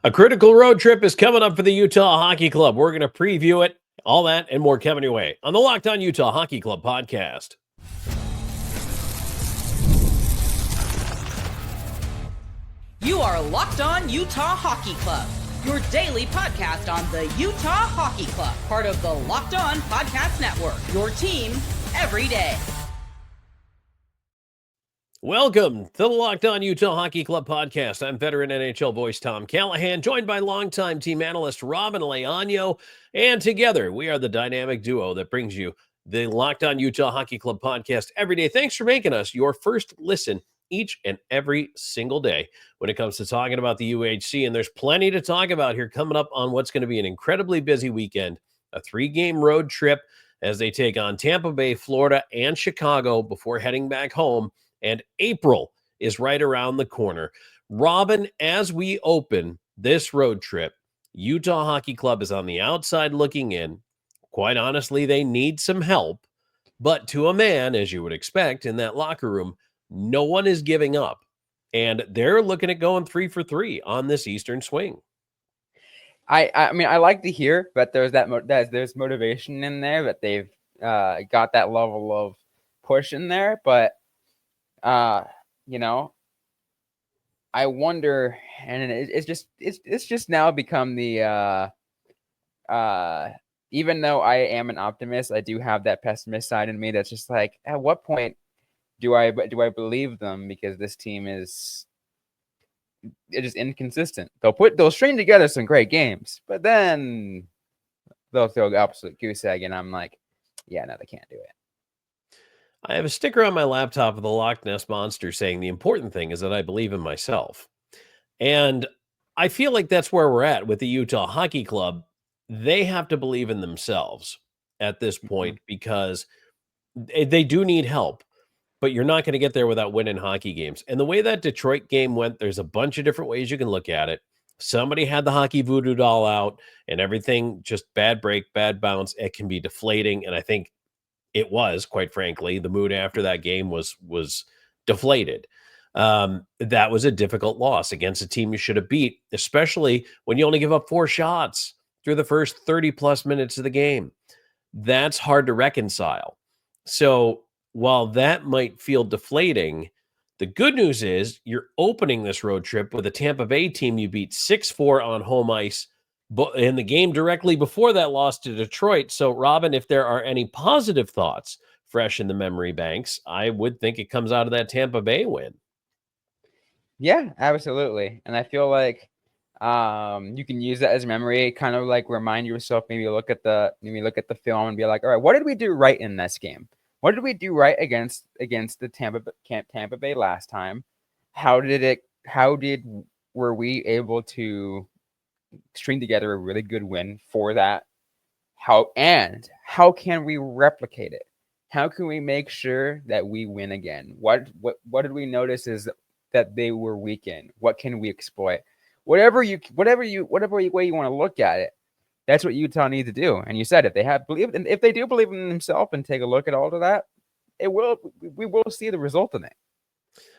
A critical road trip is coming up for the Utah Hockey Club. We're going to preview it, all that, and more coming your way on the Locked On Utah Hockey Club podcast. You are Locked On Utah Hockey Club, your daily podcast on the Utah Hockey Club, part of the Locked On Podcast Network, your team every day. Welcome to the Locked On Utah Hockey Club podcast. I'm veteran NHL voice Tom Callahan, joined by longtime team analyst Robin Leano, and together we are the dynamic duo that brings you the Locked On Utah Hockey Club podcast every day. Thanks for making us your first listen each and every single day when it comes to talking about the UHC, and there's plenty to talk about here coming up on what's going to be an incredibly busy weekend, a 3-game road trip as they take on Tampa Bay, Florida, and Chicago before heading back home. And April is right around the corner. Robin, as we open this road trip, Utah Hockey Club is on the outside looking in. Quite honestly, they need some help. But to a man, as you would expect, in that locker room, no one is giving up. And they're looking at going 3 for 3 on this Eastern swing. I mean, I like to hear, but there's there's motivation in there, that they've got that level of push in there. But you know, I wonder, and it's just now become the even though I am an optimist, I do have that pessimist side in me that's just like, at what point do I believe them? Because this team is just inconsistent. They'll string together some great games, but then they'll throw the absolute goose egg, and I'm like, yeah, no, they can't do it. I have a sticker on my laptop of the Loch Ness Monster saying the important thing is that I believe in myself. And I feel like that's where we're at with the Utah Hockey Club. They have to believe in themselves at this point because they do need help, but you're not going to get there without winning hockey games. And the way that Detroit game went, there's a bunch of different ways you can look at it. Somebody had the hockey voodoo doll out and everything just bad break, bad bounce. It can be deflating. And I think it was, quite frankly, the mood after that game was deflated. That was a difficult loss against a team you should have beat, especially when you only give up 4 shots through the first 30 plus minutes of the game. That's hard to reconcile. So while that might feel deflating, the good news is you're opening this road trip with a Tampa Bay team you beat 6-4 on home ice in the game directly before that loss to Detroit. So, Robin, if there are any positive thoughts fresh in the memory banks, I would think it comes out of that Tampa Bay win. Yeah, absolutely. And I feel like you can use that as memory, kind of like remind yourself, maybe look at the film and be like, all right, what did we do right in this game? What did we do right against the Tampa Bay last time? Were we able to string together a really good win for that? How can we replicate it? How can we make sure that we win again? What did we notice is that they were weak in? What can we exploit? Whatever way you want to look at it, that's what Utah needs to do. And you said if they do believe in themselves and take a look at all of that, we will see the result in it.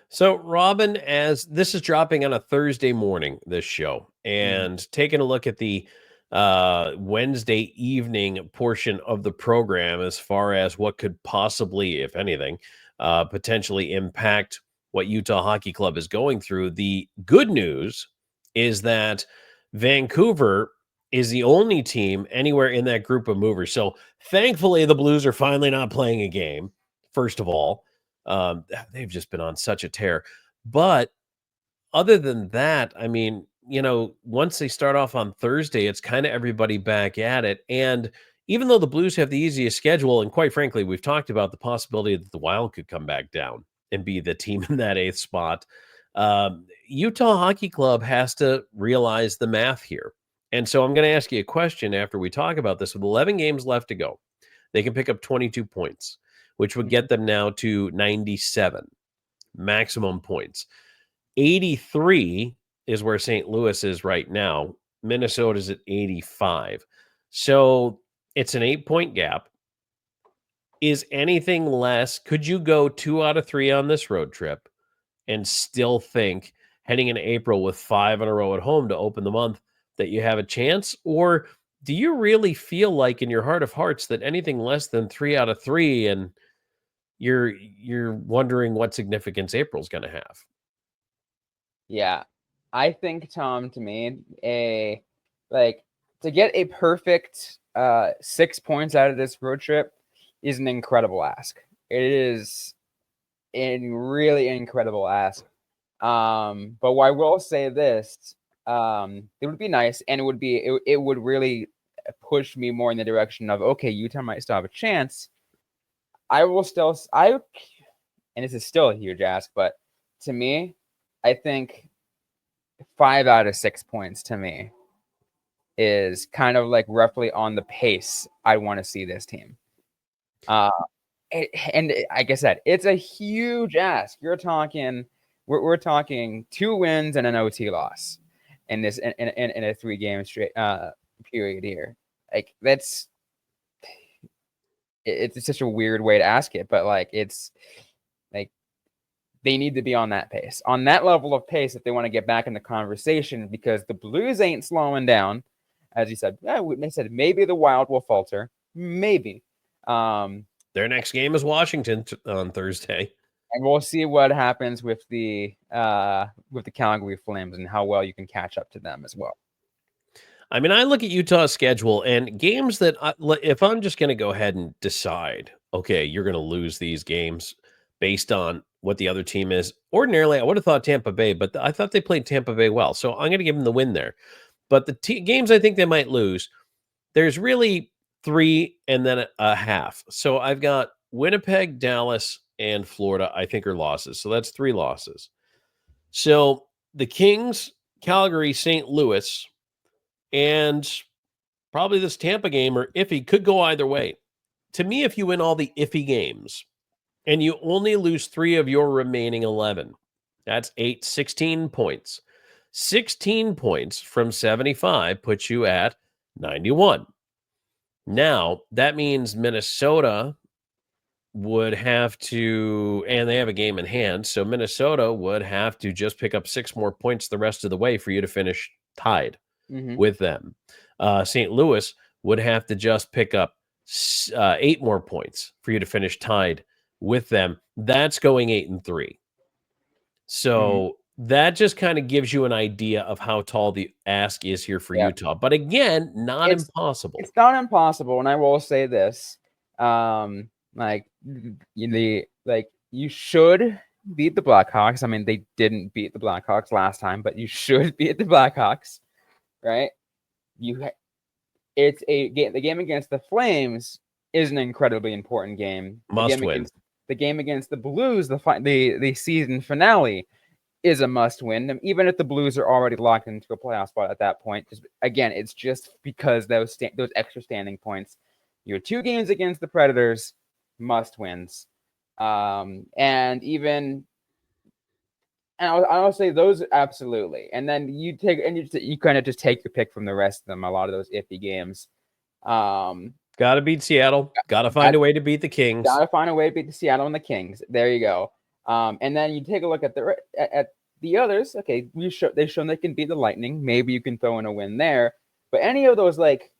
So, Robin, as this is dropping on a Thursday morning, this show, and taking a look at the Wednesday evening portion of the program as far as what could possibly, if anything, potentially impact what Utah Hockey Club is going through. The good news is that Vancouver is the only team anywhere in that group of movers. So thankfully, the Blues are finally not playing a game, first of all. They've just been on such a tear. But other than that, I mean, once they start off on Thursday, it's kind of everybody back at it. And even though the Blues have the easiest schedule, and quite frankly, we've talked about the possibility that the Wild could come back down and be the team in that 8th spot, Utah Hockey Club has to realize the math here. And so I'm going to ask you a question after we talk about this. With 11 games left to go, they can pick up 22 points, which would get them now to 97 maximum points. 83 is where St. Louis is right now. Minnesota's at 85. So it's an 8-point gap. Is anything less? Could you go 2 out of 3 on this road trip and still think, heading into April with 5 in a row at home to open the month that you have a chance? Or do you really feel like in your heart of hearts that anything less than 3 out of 3 and you're wondering what significance April's going to have? Yeah. I think, Tom, to me, to get a perfect 6 points out of this road trip is an incredible ask. It is a really incredible ask. But I will say this, it would be nice, and it would really push me more in the direction of, okay, Utah might still have a chance. And this is still a huge ask, but to me, I think 5 out of 6 points to me is kind of like roughly on the pace I want to see this team. And like I said, it's a huge ask. We're talking 2 wins and an OT loss in this in a 3-game straight period here. Like it's such a weird way to ask it, but like it's like they need to be on that pace, on that level of pace if they want to get back in the conversation, because the Blues ain't slowing down. As you said, they said maybe the Wild will falter, maybe. Their next game is Washington on Thursday, and we'll see what happens with the Calgary Flames and how well you can catch up to them as well. I mean, I look at Utah's schedule and games that if I'm just going to go ahead and decide, okay, you're going to lose these games based on what the other team is. Ordinarily, I would have thought Tampa Bay, but I thought they played Tampa Bay well. So I'm going to give them the win there. But the games I think they might lose, there's really 3 and then a half. So I've got Winnipeg, Dallas, and Florida, I think, are losses. So that's 3 losses. So the Kings, Calgary, St. Louis, and probably this Tampa game are iffy, could go either way. To me, if you win all the iffy games and you only lose 3 of your remaining 11, that's 16 points. 16 points from 75 puts you at 91. Now, that means Minnesota would have to, and they have a game in hand, so Minnesota would have to just pick up 6 more points the rest of the way for you to finish tied with them. St. Louis would have to just pick up 8 more points for you to finish tied with them. That's going 8-3. So that just kind of gives you an idea of how tall the ask is here for Utah. But again, impossible. It's not impossible, and I will say this: you should beat the Blackhawks. I mean, they didn't beat the Blackhawks last time, but you should beat the Blackhawks, right? It's a game. The game against the Flames is an incredibly important game. Must win. The game against the Blues, the season finale, is a must win. Even if the Blues are already locked into a playoff spot at that point, it's just because those extra standing points. Your 2 games against the Predators, must wins, and I'll say those absolutely. And then you kind of just take your pick from the rest of them. A lot of those iffy games. Got to beat Seattle. Got to find a way to beat the Kings. Got to find a way to beat the Seattle and the Kings. There you go. And then you take a look at the others. Okay, they've shown they can beat the Lightning. Maybe you can throw in a win there. But any of those, like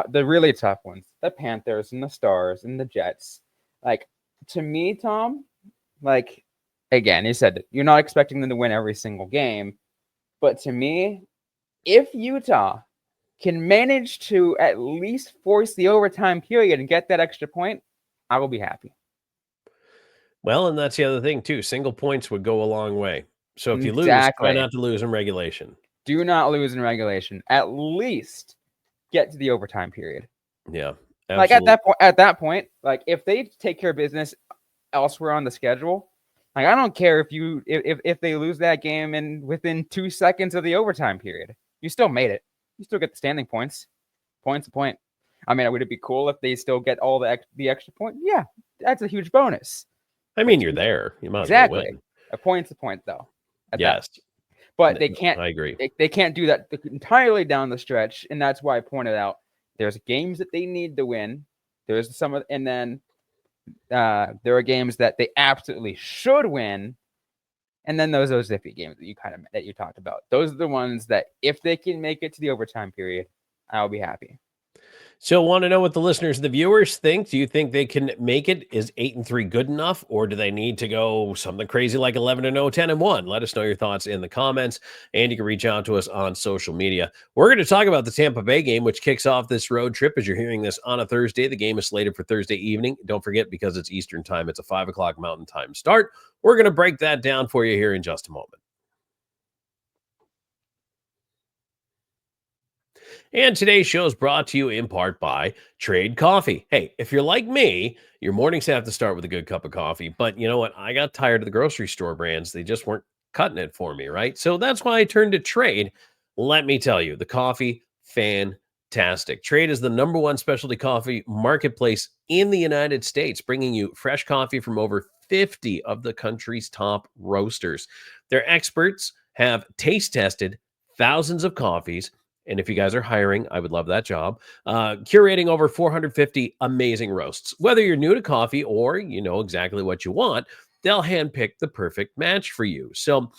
the really tough ones, the Panthers and the Stars and the Jets, like, to me, Tom, like, again, you said you're not expecting them to win every single game. But to me, if Utah can manage to at least force the overtime period and get that extra point, I will be happy. Well, and that's the other thing, too. Single points would go a long way. So if you lose, try not to lose in regulation. Do not lose in regulation. At least get to the overtime period. Yeah, absolutely. Like at that point, like if they take care of business elsewhere on the schedule, like I don't care if they lose that game and within 2 seconds of the overtime period, you still made it. You still get the standing points. Points a point. I mean, would it be cool if they still get all the extra point? Yeah, that's a huge bonus. I mean, you're there. You might as well win. A point's a point, though. Yes. But they can't. I agree. They can't do that entirely down the stretch, and that's why I pointed out there's games that they need to win. There's and then there are games that they absolutely should win, And then those iffy games that you talked about. Those are the ones that if they can make it to the overtime period, I'll be happy. So, want to know what the listeners, the viewers think? Do you think they can make it? Is 8-3 good enough, or do they need to go something crazy like 11-0, 10-1? Let us know your thoughts in the comments, and you can reach out to us on social media. We're going to talk about the Tampa Bay game, which kicks off this road trip. As you're hearing this on a Thursday, the game is slated for Thursday evening. Don't forget, because it's Eastern time, it's a 5 o'clock Mountain Time start. We're going to break that down for you here in just a moment. And today's show is brought to you in part by Trade Coffee. Hey, if you're like me, your mornings have to start with a good cup of coffee. But you know what? I got tired of the grocery store brands. They just weren't cutting it for me, right? So that's why I turned to Trade. Let me tell you, the coffee, fantastic. Trade is the #1 specialty coffee marketplace in the United States, bringing you fresh coffee from over 50 of the country's top roasters. Their experts have taste tested thousands of coffees. And if you guys are hiring, I would love that job. Curating over 450 amazing roasts. Whether you're new to coffee or you know exactly what you want, they'll handpick the perfect match for you. So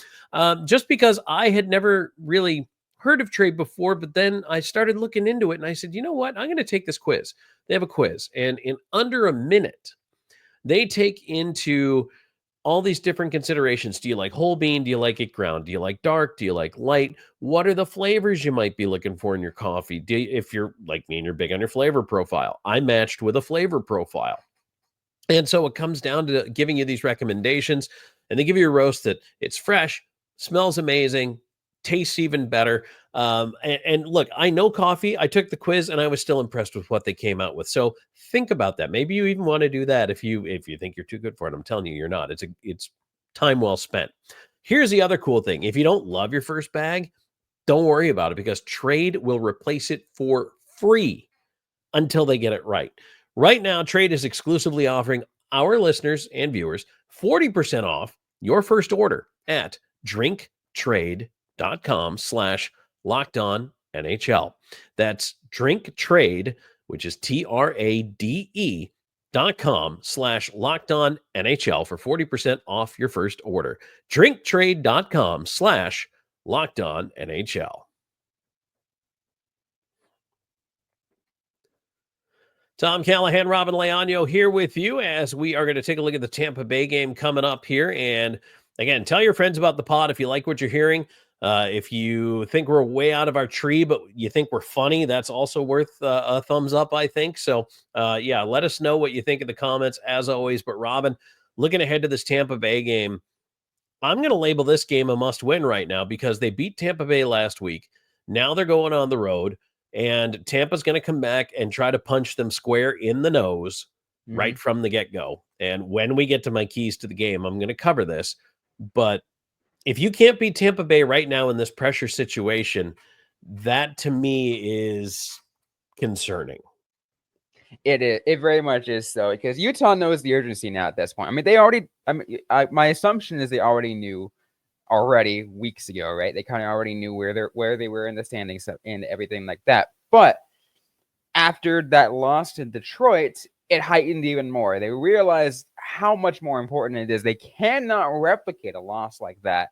just because I had never really heard of Trade before, but then I started looking into it and I said, you know what? I'm going to take this quiz. They have a quiz. And in under a minute, they take into all these different considerations. Do you like whole bean? Do you like it ground? Do you like dark? Do you like light? What are the flavors you might be looking for in your coffee? If you're like me and you're big on your flavor profile, I matched with a flavor profile. And so it comes down to giving you these recommendations, and they give you a roast that it's fresh, smells amazing, tastes even better. And look, I know coffee. I took the quiz and I was still impressed with what they came out with. So think about that. Maybe you even want to do that if you think you're too good for it. I'm telling you, you're not. It's time well spent. Here's the other cool thing. If you don't love your first bag, don't worry about it because Trade will replace it for free until they get it right. Right now, Trade is exclusively offering our listeners and viewers 40% off your first order at drinktrade.com/LockedOnNHL. That's drinktrade, which is TRADE.com/LockedOnNHL for 40% off your first order. drinktrade.com/LockedOnNHL. Tom Callahan, Robin Leano here with you as we are going to take a look at the Tampa Bay game coming up here. And again, tell your friends about the pod if you like what you're hearing. If you think we're way out of our tree, but you think we're funny, that's also worth a thumbs up, I think. So, yeah, let us know what you think in the comments as always. But Robin, looking ahead to this Tampa Bay game, I'm going to label this game a must win right now because they beat Tampa Bay last week. Now they're going on the road. And Tampa's going to come back and try to punch them square in the nose right from the get-go. And when we get to my keys to the game, I'm going to cover this. But if you can't beat Tampa Bay right now in this pressure situation, that to me is concerning. It is. It very much is so because Utah knows the urgency now at this point. I mean, they already. My assumption is they already knew weeks ago, right? They kind of already knew where they were in the standings and everything like that. But after that loss to Detroit, it heightened even more. They realized how much more important it is. They cannot replicate a loss like that,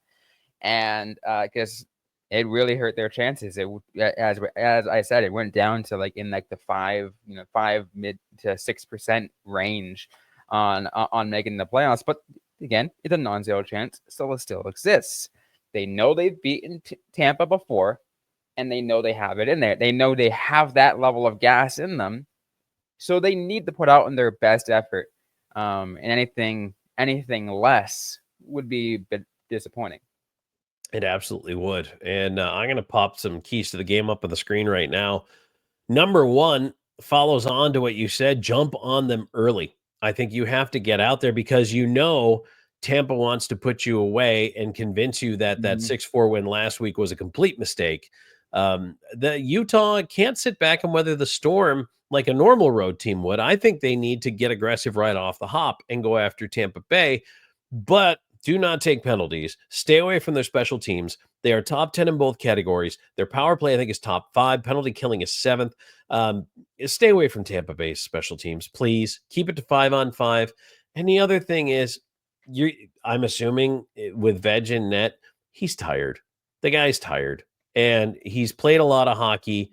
and because it really hurt their chances. It as I said, it went down to like in like the 5 mid to 6% range on making the playoffs. But again, it's a non-zero chance, so it still exists. They know they've beaten Tampa before, and they know they have it in there. They know they have that level of gas in them, so they need to put out in their best effort. And anything less would be a bit disappointing. It absolutely would. And I'm going to pop some keys to the game up on the screen right now. Number one follows on to what you said. Jump on them early. I think you have to get out there because you know Tampa wants to put you away and convince you that that 6-4 win last week was a complete mistake. The Utah can't sit back and weather the storm like a normal road team would. I think they need to get aggressive right off the hop and go after Tampa Bay, but do not take penalties. Stay away from their special teams. They are top 10 in both categories. Their power play, I think, is top 5. Penalty killing is 7th. Stay away from Tampa Bay's special teams, please. Keep it to 5-on-5. And the other thing is, I'm assuming with Veg in net, he's tired. The guy's tired, and he's played a lot of hockey.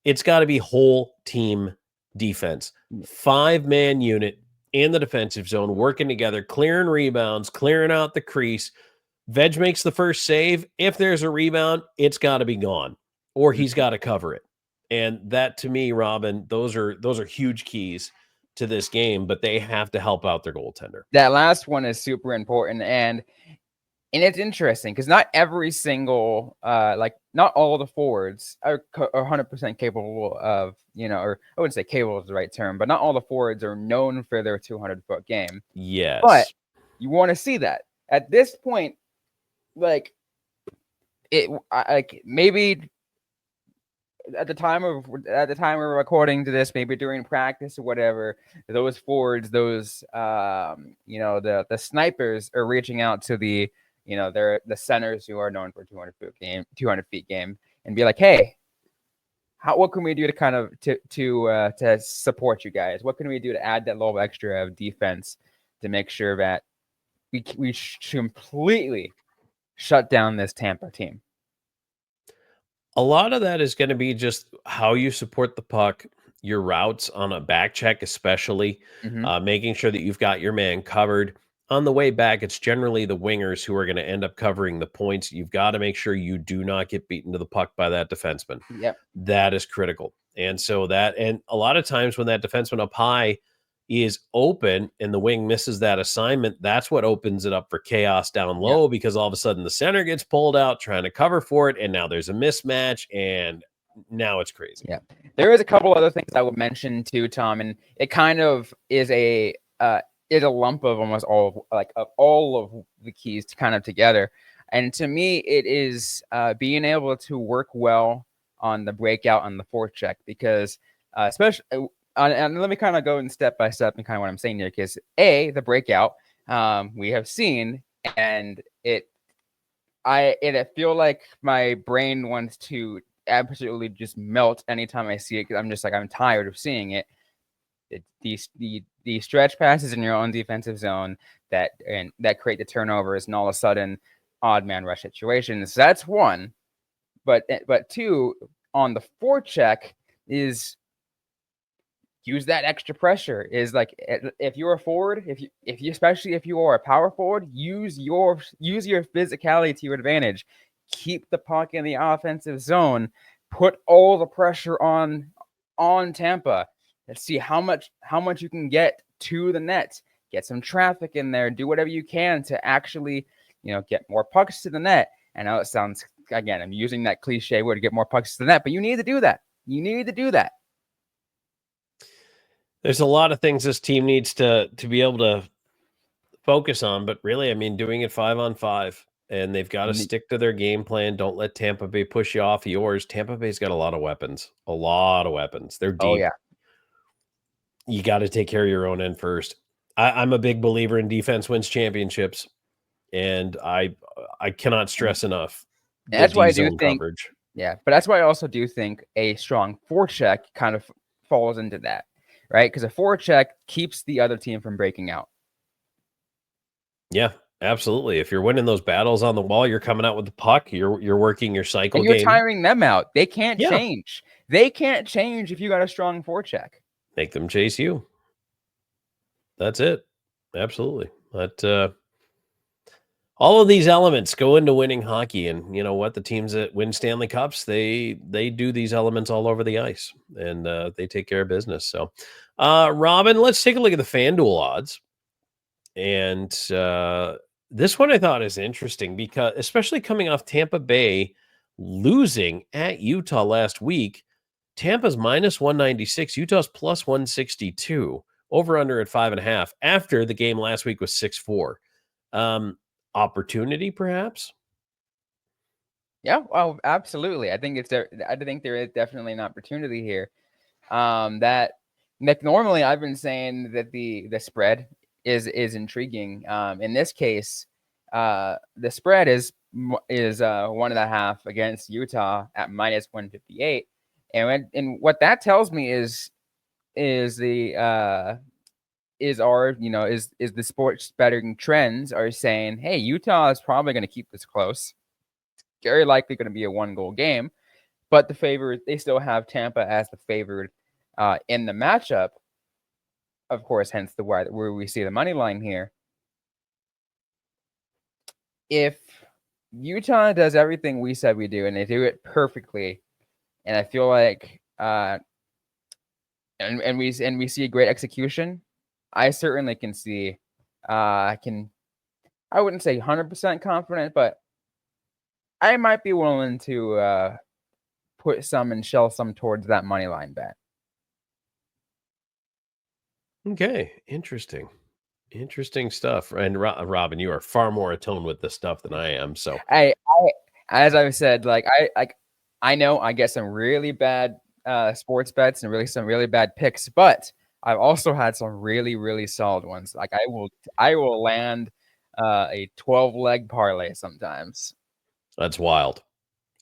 It's got to be whole team defense, 5-man unit in the defensive zone, working together, clearing rebounds, clearing out the crease. Veg makes the first save. If there's a rebound, it's got to be gone, or he's got to cover it. And that, to me, Robin, those are huge keys to this game, but they have to help out their goaltender. That last one is super important, and it's interesting because not every single, not all the forwards are 100% capable of, or I wouldn't say capable is the right term, but not all the forwards are known for their 200-foot game. Yes, but you want to see that at this point. Like maybe at the time we're recording to this, maybe during practice or whatever, those forwards, those the snipers are reaching out to the they're the centers who are known for 200 feet game, and be like, hey, what can we do to kind of to support you guys? What can we do to add that little extra of defense to make sure that we completely shut down this Tampa team? A lot of that is going to be just how you support the puck, your routes on a back check, especially making sure that you've got your man covered. On the way back, it's generally the wingers who are going to end up covering the points. You've got to make sure you do not get beaten to the puck by that defenseman. Yep. That is critical. And a lot of times when that defenseman up high is open and the wing misses that assignment, that's what opens it up for chaos down low, because all of a sudden the center gets pulled out trying to cover for it, and now there's a mismatch, and now it's crazy. Yeah. There is a couple other things I would mention too, Tom, and it kind of is a lump of almost all of the keys to kind of together. And to me, it is being able to work well on the breakout on the forecheck, because especially and let me kind of go in step by step and kind of what I'm saying here, because the breakout we have seen, and I feel like my brain wants to absolutely just melt anytime I see it, because I'm just like, I'm tired of seeing it. The stretch passes in your own defensive zone that create the turnovers, and all of a sudden odd man rush situations. That's one, but two, on the forecheck is use that extra pressure. Is like, if you're a forward, if you especially if you are a power forward, use your physicality to your advantage. Keep the puck in the offensive zone. Put all the pressure on Tampa. Let's see how much you can get to the net. Get some traffic in there. Do whatever you can to actually, get more pucks to the net. I know it sounds, again, I'm using that cliche word, to get more pucks to the net, but you need to do that. There's a lot of things this team needs to be able to focus on, but really, I mean, doing it 5-on-5, and they've got to stick to their game plan. Don't let Tampa Bay push you off yours. Tampa Bay's got a lot of weapons. They're deep. Oh, yeah. You got to take care of your own end first. I'm a big believer in defense wins championships, and I cannot stress enough. That's why I do think coverage. Yeah, but that's why I also do think a strong forecheck kind of falls into that, right? Because a forecheck keeps the other team from breaking out. Yeah, absolutely. If you're winning those battles on the wall, you're coming out with the puck. You're working your cycle. And you're game. tiring them out. They can't change. They can't change if you got a strong forecheck. Make them chase you. That's it. Absolutely. But all of these elements go into winning hockey, and you know what? The teams that win Stanley Cups, they do these elements all over the ice, and they take care of business. So, Robin, let's take a look at the FanDuel odds. And this one I thought is interesting, because especially coming off Tampa Bay losing at Utah last week, Tampa's minus 196, Utah's plus 162, over under at 5.5 after the game last week was 6-4. Opportunity, perhaps? Yeah, well, absolutely. I think there is definitely an opportunity here. That normally I've been saying that the spread is intriguing. In this case, the spread is 1.5 against Utah at minus 158, and what that tells me is the is the sports betting trends are saying, hey, Utah is probably going to keep this close. Very likely going to be a 1-goal game, but they still have Tampa as the favored in the matchup. Of course, hence where we see the money line here. If Utah does everything we said we do, and they do it perfectly, and I feel like and we see great execution, I certainly can see I wouldn't say 100% confident, but I might be willing to put some and shell some towards that money line bet. Okay, interesting stuff. And Robin, you are far more attuned with this stuff than I am. So I as I've said, I know I get some really bad sports bets and some really bad picks, but I've also had some really, really solid ones. Like I will land a 12-leg parlay sometimes. That's wild.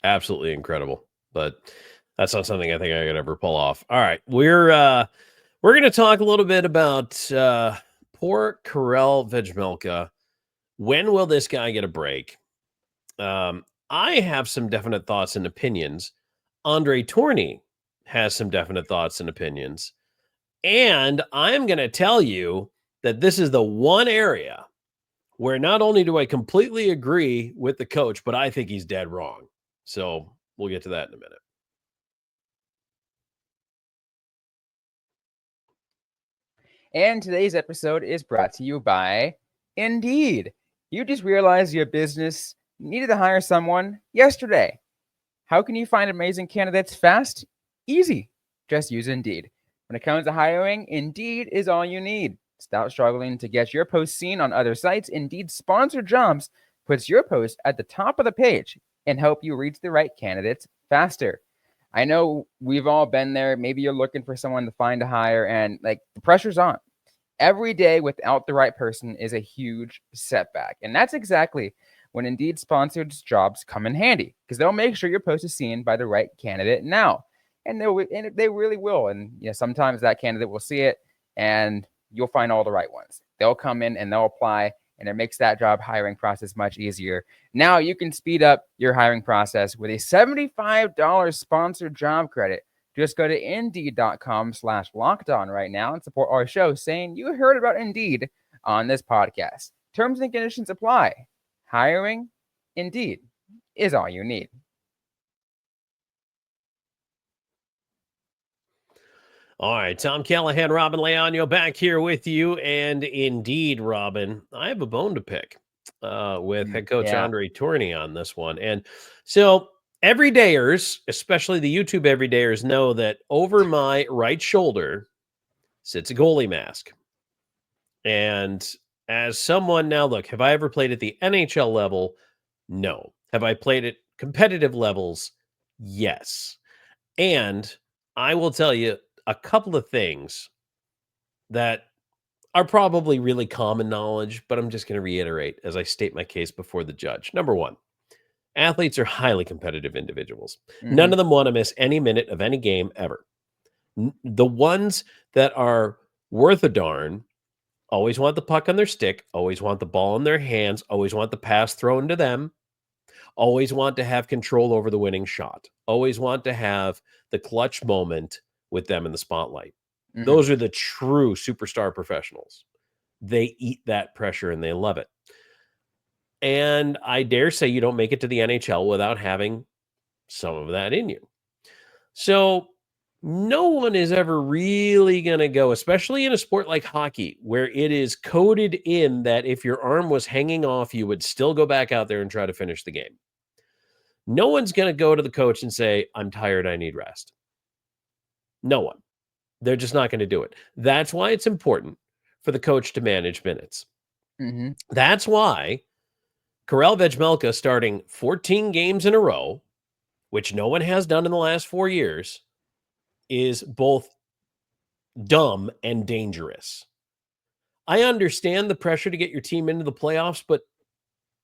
Absolutely incredible. But that's not something I think I could ever pull off. All right. We're going to talk a little bit about poor Karel Vejmelka. When will this guy get a break? I have some definite thoughts and opinions. Andre Tourigny has some definite thoughts and opinions. And I'm going to tell you that this is the one area where not only do I completely agree with the coach, but I think he's dead wrong. So we'll get to that in a minute. And today's episode is brought to you by Indeed. You just realized your business needed to hire someone yesterday. How can you find amazing candidates fast? Easy. Just use Indeed. When it comes to hiring, Indeed is all you need. Stop struggling to get your post seen on other sites. Indeed Sponsored Jobs puts your post at the top of the page and help you reach the right candidates faster. I know we've all been there. Maybe you're looking for someone to find a hire and the pressure's on. Every day without the right person is a huge setback. And that's exactly when Indeed Sponsored Jobs come in handy, because they'll make sure your post is seen by the right candidate now. And they really will. And sometimes that candidate will see it and you'll find all the right ones. They'll come in and they'll apply, and it makes that job hiring process much easier. Now you can speed up your hiring process with a $75 sponsored job credit. Just go to Indeed.com/lockedon right now and support our show, saying you heard about Indeed on this podcast. Terms and conditions apply. Hiring, Indeed, is all you need. All right, Tom Callahan, Robin Leano back here with you. And indeed, Robin, I have a bone to pick with head coach Andre Tourigny on this one. And so everydayers, especially the YouTube everydayers, know that over my right shoulder sits a goalie mask. And as someone now, look, have I ever played at the NHL level? No. Have I played at competitive levels? Yes. And I will tell you a couple of things that are probably really common knowledge, but I'm just going to reiterate as I state my case before the judge. Number one, athletes are highly competitive individuals. Mm-hmm. None of them want to miss any minute of any game ever. The ones that are worth a darn always want the puck on their stick, always want the ball in their hands, always want the pass thrown to them, always want to have control over the winning shot, always want to have the clutch moment with them in the spotlight. Mm-hmm. Those are the true superstar professionals. They eat that pressure and they love it. And I dare say you don't make it to the NHL without having some of that in you. So no one is ever really going to go, especially in a sport like hockey, where it is coded in that if your arm was hanging off, you would still go back out there and try to finish the game. No one's going to go to the coach and say, I'm tired, I need rest. No one. They're just not going to do it. That's why it's important for the coach to manage minutes. Mm-hmm. That's why Karel Vejmelka starting 14 games in a row, which no one has done in the last 4 years, is both dumb and dangerous. I understand the pressure to get your team into the playoffs, but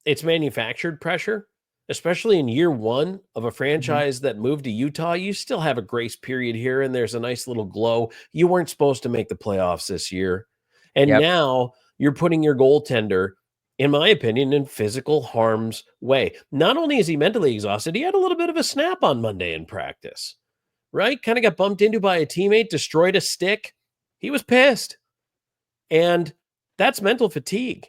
it's manufactured pressure. Especially in year one of a franchise that moved to Utah, you still have a grace period here, and there's a nice little glow. You weren't supposed to make the playoffs this year. And Yep. now you're putting your goaltender, in my opinion, in physical harm's way. Not only is he mentally exhausted, he had a little bit of a snap on Monday in practice, right? Kind of got bumped into by a teammate, destroyed a stick. He was pissed. And that's mental fatigue.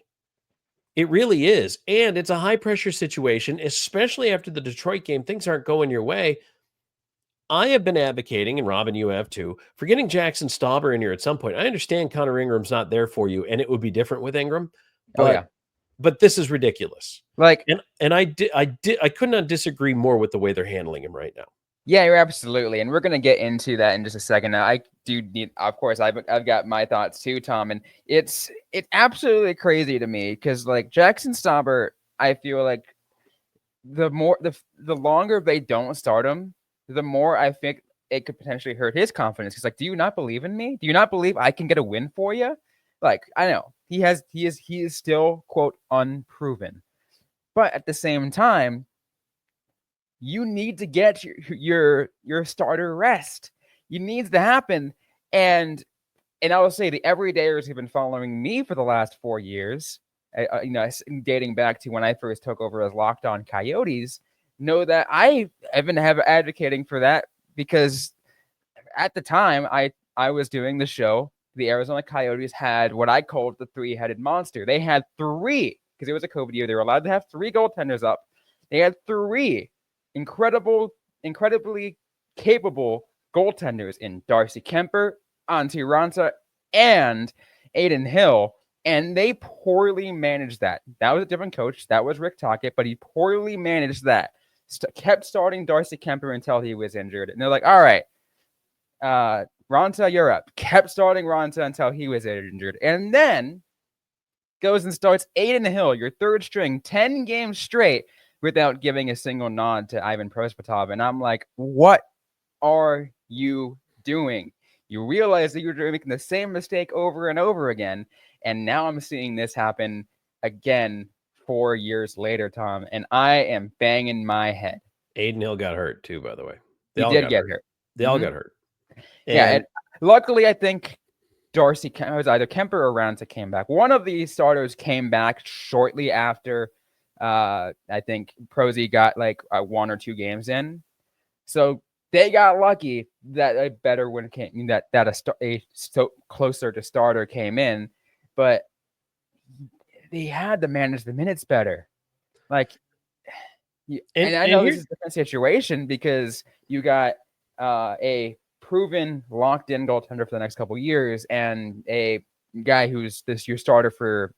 It really is. And it's a high pressure situation, especially after the Detroit game. Things aren't going your way. I have been advocating, and Robin, you have too, for getting Jaxson Stauber in here at some point. I understand Connor Ingram's not there for you, and it would be different with Ingram, Oh yeah. but this is ridiculous. Like, And I could not disagree more with the way they're handling him right now. yeah, you're absolutely, and we're gonna get into that in just a second. Now, I do need, of course, I've got my thoughts too, Tom, and it's absolutely crazy to me because like Jaxson Stauber, I feel like the longer they don't start him, the more I think it could potentially hurt his confidence. Because like, do you not believe in me? Do you not believe I can get a win for you? Like, I know he is still quote unproven, but at the same time, you need to get your starter rest. It needs to happen. And I will say the everydayers who've been following me for the last 4 years, dating back to when I first took over as Locked On Coyotes, know that I have been advocating for that because at the time I was doing the show. The Arizona Coyotes had what I called the three-headed monster. They had three, because it was a COVID year. They were allowed to have three goaltenders up. They had three incredibly capable goaltenders in Darcy Kemper, Antti Raanta, and Aiden Hill, and they poorly managed that. That was a different coach. That was Rick Tocchet, but he poorly managed that. Kept starting Darcy Kemper until he was injured. And they're like, all right, Raanta, you're up. Kept starting Raanta until he was injured. And then goes and starts Aiden Hill, your third string, 10 games straight without giving a single nod to Ivan Prosvetov. And I'm like, what are you doing? You realize that you're making the same mistake over and over again. And now I'm seeing this happen again 4 years later, Tom, and I am banging my head. Aiden Hill got hurt too, by the way. He did get hurt. They all got hurt. And luckily, I think Darcy, it was either Kemper or Raanta came back. One of the starters came back shortly after. I think Prosy got like 1 or 2 games in, so they got lucky that a better one came. That a closer to starter came in, but they had to manage the minutes better. Like, and I know this is a different situation because you got a proven locked-in goaltender for the next couple of years and a guy who's your starter for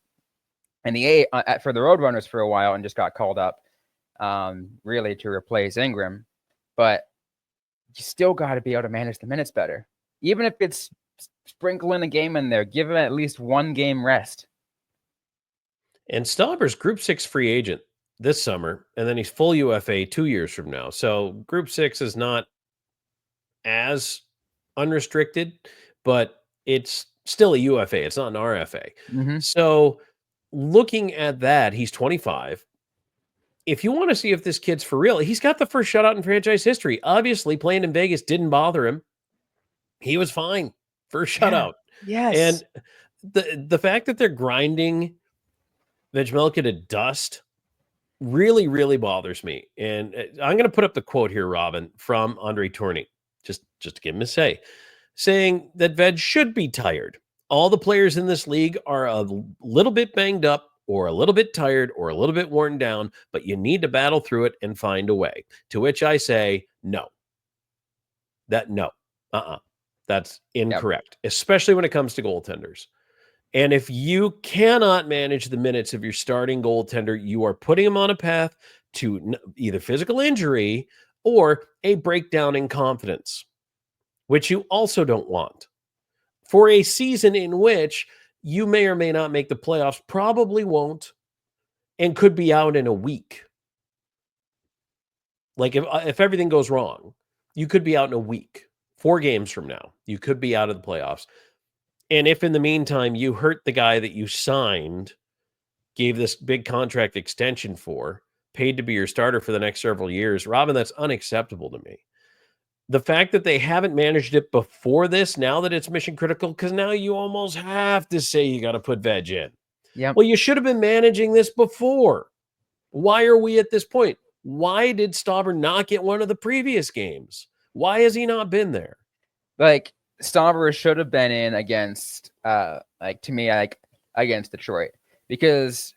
the Roadrunners for a while and just got called up really to replace Ingram. But you still got to be able to manage the minutes better. Even if it's sprinkling a game in there, give him at least 1 game rest. And Stauber's Group 6 free agent this summer, and then he's full UFA 2 years from now. So Group 6 is not as unrestricted, but it's still a UFA. It's not an RFA. Mm-hmm. So looking at that, he's 25. If you want to see if this kid's for real, he's got the first shutout in franchise history. Obviously, playing in Vegas didn't bother him. He was fine. First shutout. Yes. And the fact that they're grinding Vejmelka to dust really, really bothers me. And I'm going to put up the quote here, Robin, from Andre Tourigny, just to give him a say, saying that Veg should be tired. All the players in this league are a little bit banged up or a little bit tired or a little bit worn down, but you need to battle through it and find a way. To which I say, no. That's incorrect, especially when it comes to goaltenders. And if you cannot manage the minutes of your starting goaltender, you are putting him on a path to either physical injury or a breakdown in confidence, which you also don't want. For a season in which you may or may not make the playoffs, probably won't, and could be out in a week. Like if everything goes wrong, you could be out in a week. 4 games from now, you could be out of the playoffs. And if in the meantime you hurt the guy that you signed, gave this big contract extension for, paid to be your starter for the next several years, Robin, that's unacceptable to me. the fact that they haven't managed it before this, now that it's mission critical, because now you almost have to say you got to put Veg in. Yeah. Well, you should have been managing this before. Why are we at this point? Why did Stauber not get one of the previous games? Why has he not been there? Like Stauber should have been in against, against Detroit, because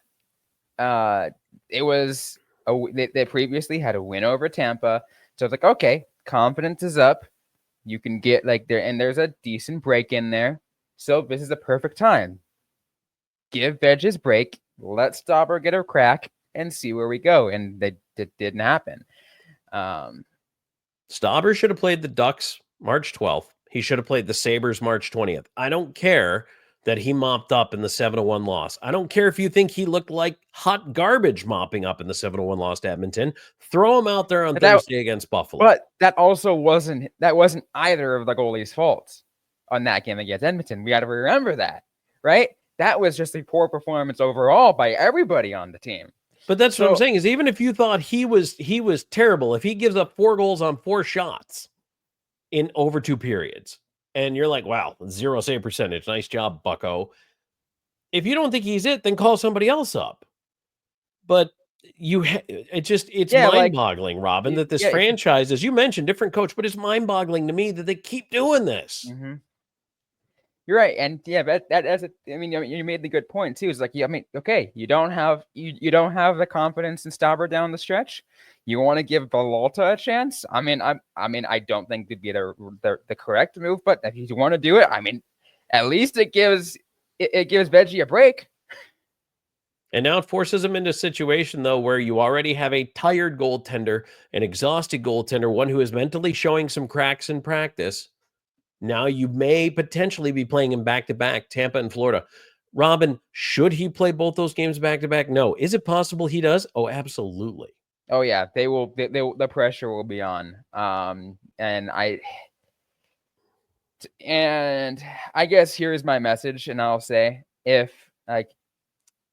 it was they previously had a win over Tampa, so it's like, okay, confidence is up. You can get there's a decent break in there, so this is a perfect time. Give Veg his break, let Stauber get a crack, and see where we go. And that didn't happen. Stauber should have played the Ducks March 12th. He should have played the Sabres March 20th. I don't care that he mopped up in the 7-1 loss. I don't care if you think he looked like hot garbage mopping up in the 7-1 loss to Edmonton. Throw him out there on Thursday against Buffalo. But that also wasn't either of the goalie's faults on that game against Edmonton. We got to remember that, right? That was just a poor performance overall by everybody on the team. But that's what I'm saying, is even if you thought he was terrible, if he gives up 4 goals on 4 shots in over 2 periods, and you're like, wow, 0 save percentage, nice job, bucko. If you don't think he's it, then call somebody else up. But it's mind-boggling, Robin, that this franchise, as you mentioned, different coach, but it's mind-boggling to me that they keep doing this. Mm-hmm. You're right, and you made the good point too. It's like, okay, you don't have the confidence in Stauber down the stretch. You want to give Vejmelka a chance. I don't think it'd be the correct move, but if you want to do it, at least it gives Veggie a break. And now it forces him into a situation, though, where you already have a tired goaltender, an exhausted goaltender, one who is mentally showing some cracks in practice. Now you may potentially be playing him back-to-back, Tampa and Florida. Robin, should he play both those games back-to-back? No. Is it possible he does? Oh, absolutely. Oh, yeah. They will. The pressure will be on. And I guess here's my message, and I'll say, if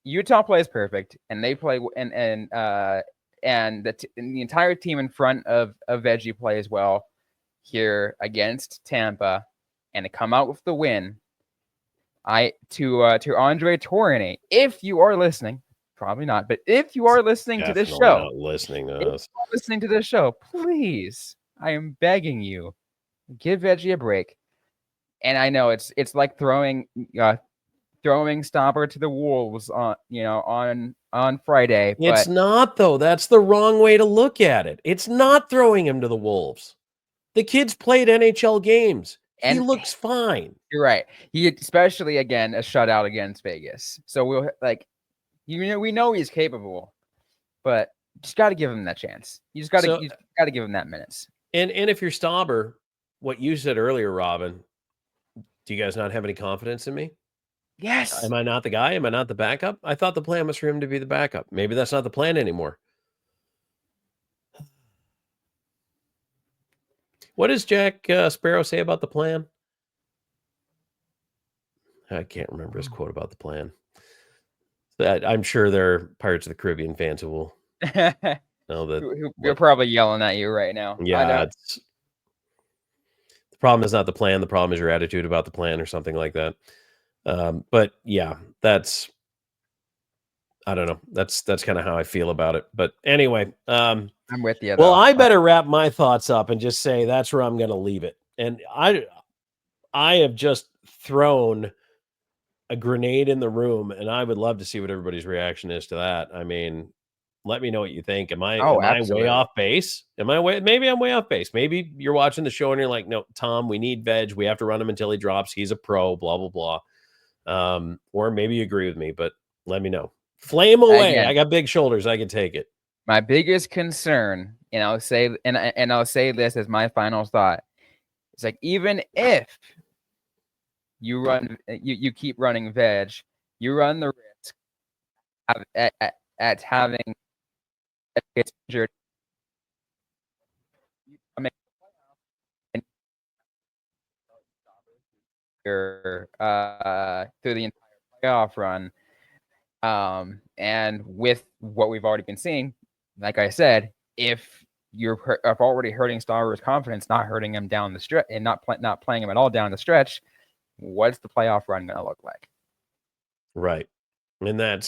Utah plays perfect and they play and the entire team in front of Veggie plays well here against Tampa and to come out with the win, to Andre Tourigny, if you are listening, probably not, but if you are listening to this show, listening to this show, please, I am begging you, give Veggie a break. And I know it's like throwing Stauber to the wolves on Friday. It's not, though. That's the wrong way to look at it. It's not throwing him to the wolves. The kid's played NHL games. He looks fine. You're right. He, especially again, a shutout against Vegas. So we'll we know he's capable, but just got to give him that chance. You just got to give him that minutes. And if you're Stauber, what you said earlier, Robin, do you guys not have any confidence in me? Yes. Am I not the guy? Am I not the backup? I thought the plan was for him to be the backup. Maybe that's not the plan anymore. What does Jack Sparrow say about the plan? I can't remember his quote about the plan. I'm sure there are Pirates of the Caribbean fans who will know that. You're probably yelling at you right now. Yeah. The problem is not the plan. The problem is your attitude about the plan or something like that. But yeah, I don't know. That's kind of how I feel about it. But anyway, I'm with you. Well, I better wrap my thoughts up and just say that's where I'm going to leave it. And I have just thrown a grenade in the room, and I would love to see what everybody's reaction is to that. I mean, let me know what you think. Am I way off base? Maybe I'm way off base. Maybe you're watching the show and you're like, no, Tom, we need Veg. We have to run him until he drops. He's a pro, blah, blah, blah. Or maybe you agree with me, but let me know. Flame away. Again, I got big shoulders. I can take it. My biggest concern, and I'll say this as my final thought. It's like, even if you keep running Veg, you run the risk at having injured through the entire playoff run. And with what we've already been seeing, like I said, if you're already hurting Stauber's confidence, not hurting him down the stretch, and not playing him at all down the stretch. What's the playoff run going to look like? Right. And I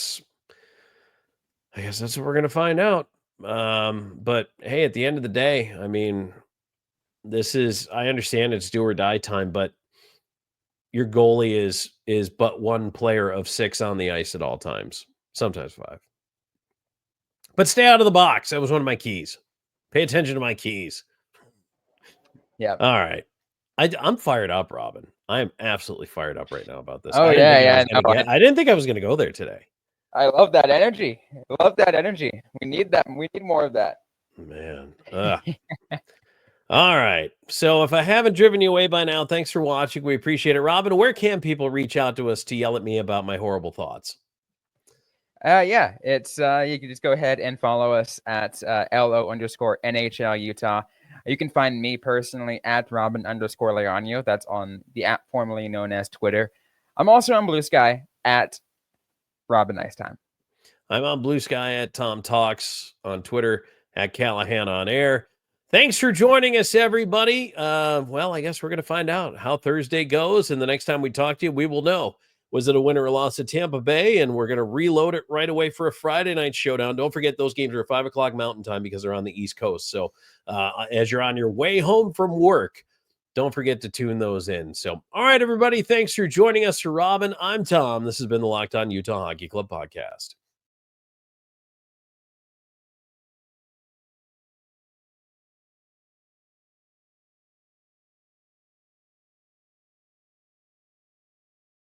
guess that's what we're going to find out. But hey, at the end of the day, I mean, I understand it's do or die time, but your goalie is but one player of 6 on the ice at all times, sometimes 5. But stay out of the box. That was one of my keys. Pay attention to my keys. Yeah. All right. I'm fired up, Robin. I am absolutely fired up right now about this. Oh, I didn't think I was going to go there today. I love that energy. We need that. We need more of that. Man. All right. So if I haven't driven you away by now, thanks for watching. We appreciate it. Robin, where can people reach out to us to yell at me about my horrible thoughts? Yeah, it's you can just go ahead and follow us at LO_NHL Utah. You can find me personally at Robin_Leano. That's on the app formerly known as Twitter. I'm also on Blue Sky at Robin Nice Time. I'm on Blue Sky at Tom Talks, on Twitter at Callahan on Air. Thanks for joining us, everybody. Well, I guess we're going to find out how Thursday goes, and the next time we talk to you, we will know. Was it a win or a loss at Tampa Bay? And we're going to reload it right away for a Friday night showdown. Don't forget those games are at 5 o'clock Mountain Time because they're on the East Coast. So as you're on your way home from work, don't forget to tune those in. So, all right, everybody, thanks for joining us. For Robin, I'm Tom. This has been the Locked On Utah Hockey Club podcast.